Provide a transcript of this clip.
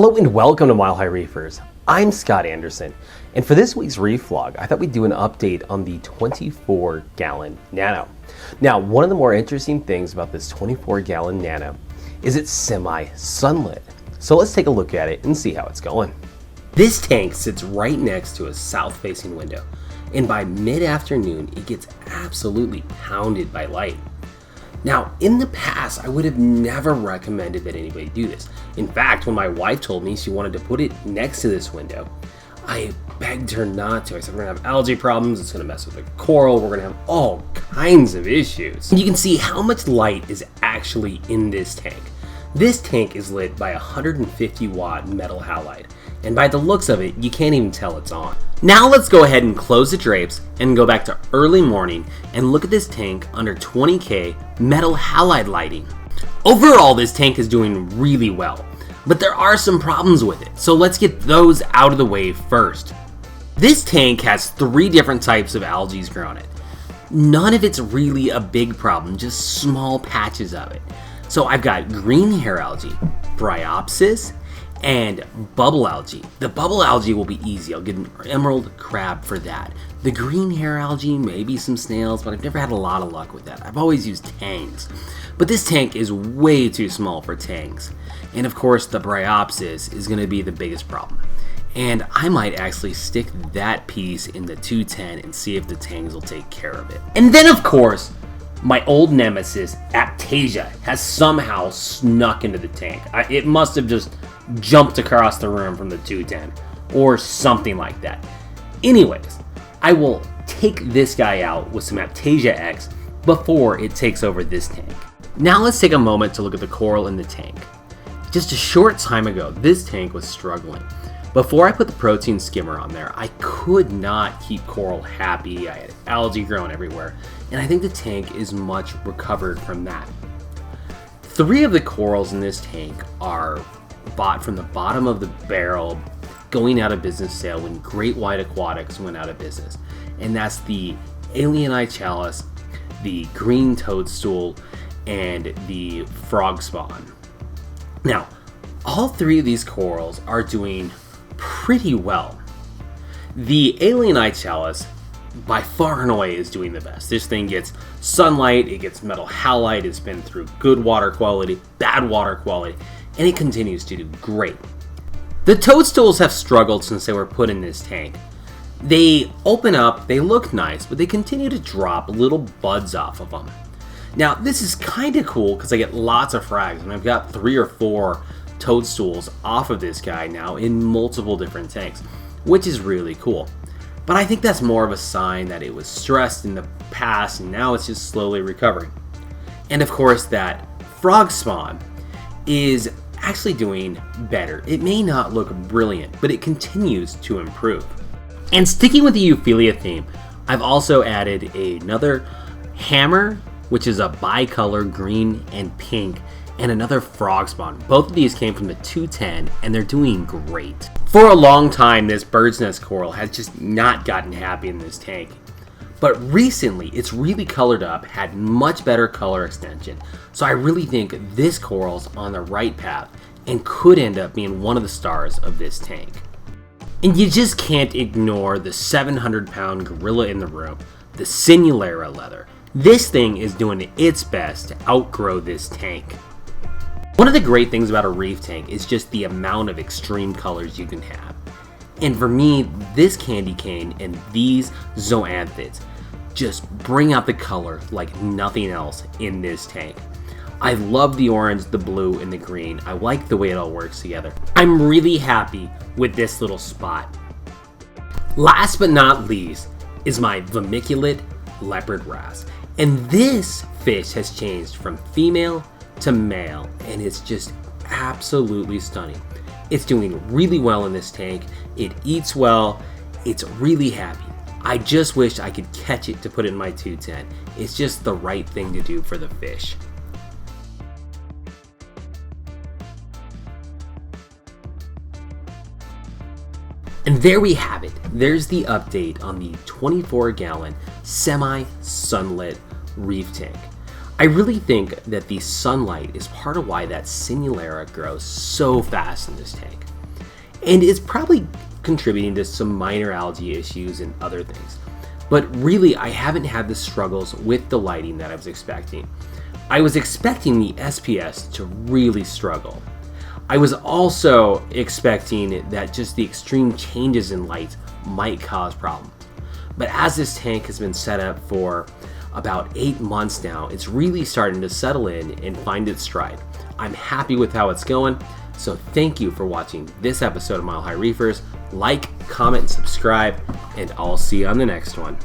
Hello and welcome to Mile High Reefers. I'm Scott Anderson, and for this week's Reef vlog, I thought we'd do an update on the 24-gallon Nano. Now, one of the more interesting things about this 24-gallon Nano is it's semi-sunlit. So let's take a look at it and see how it's going. This tank sits right next to a south-facing window, and by mid-afternoon, it gets absolutely pounded by light. Now, in the past, I would have never recommended that anybody do this. In fact, when my wife told me she wanted to put it next to this window, I begged her not to. I said, we're gonna have algae problems, it's gonna mess with the coral, we're gonna have all kinds of issues. And you can see how much light is actually in this tank. This tank is lit by a 150-watt metal halide, and by the looks of it, you can't even tell it's on. Now let's go ahead and close the drapes and go back to early morning and look at this tank under 20K metal halide lighting. Overall, this tank is doing really well, but there are some problems with it, so let's get those out of the way first. This tank has 3 different types of algae growing on it. None of it's really a big problem, just small patches of it. So I've got green hair algae, bryopsis, and bubble algae. The bubble algae will be easy. I'll get an emerald crab for that. The green hair algae, maybe some snails, but I've never had a lot of luck with that. I've always used tangs. But this tank is way too small for tangs. And of course, the bryopsis is going to be the biggest problem. And I might actually stick that piece in the 210 and see if the tangs will take care of it. And then of course, my old nemesis, Aptasia, has somehow snuck into the tank. It must have just jumped across the room from the 210 or something like that. Anyways, I will take this guy out with some Aptasia X before it takes over this tank. Now let's take a moment to look at the coral in the tank. Just a short time ago, this tank was struggling. Before I put the protein skimmer on there, I could not keep coral happy. I had algae growing everywhere, and I think the tank is much recovered from that. 3 of the corals in this tank are bought from the bottom of the barrel, going out of business sale when Great White Aquatics went out of business. And that's the alien eye chalice, the green toadstool, and the frog spawn. Now, all 3 of these corals are doing pretty well. The alien eye chalice by far and away is doing the best. This thing gets sunlight, it gets metal halide, it's been through good water quality, bad water quality, and it continues to do great. The toadstools have struggled since they were put in this tank. They open up, they look nice, but they continue to drop little buds off of them. Now, this is kind of cool because I get lots of frags, and I've got 3 or 4 toadstools off of this guy now in multiple different tanks, which is really cool. But I think that's more of a sign that it was stressed in the past and now it's just slowly recovering. And of course, that frog spawn is actually doing better. It may not look brilliant, but it continues to improve. And sticking with the Euphilia theme, I've also added another hammer, which is a bicolor green and pink, and another frog spawn. Both of these came from the 210 and they're doing great. For a long time, this bird's nest coral has just not gotten happy in this tank. But recently, it's really colored up, had much better color extension. So I really think this coral's on the right path and could end up being one of the stars of this tank. And you just can't ignore the 700-pound gorilla in the room, the Sinularia leather. This thing is doing its best to outgrow this tank. One of the great things about a reef tank is just the amount of extreme colors you can have. And for me, this candy cane and these zoanthids just bring out the color like nothing else in this tank. I love the orange, the blue, and the green. I like the way it all works together. I'm really happy with this little spot. Last but not least is my vermiculate leopard wrasse. And this fish has changed from female to male, and it's just absolutely stunning. It's doing really well in this tank. It eats well. It's really happy. I just wish I could catch it to put it in my 210. It's just the right thing to do for the fish. And there we have it. There's the update on the 24-gallon semi-sunlit reef tank. I really think that the sunlight is part of why that Sinulera grows so fast in this tank. And it's probably contributing to some minor algae issues and other things. But really, I haven't had the struggles with the lighting that I was expecting. I was expecting the SPS to really struggle. I was also expecting that just the extreme changes in light might cause problems. But as this tank has been set up for about 8 months now, it's really starting to settle in and find its stride. I'm happy with how it's going, so thank you for watching this episode of Mile High Reefers. Like, comment, and subscribe, and I'll see you on the next one.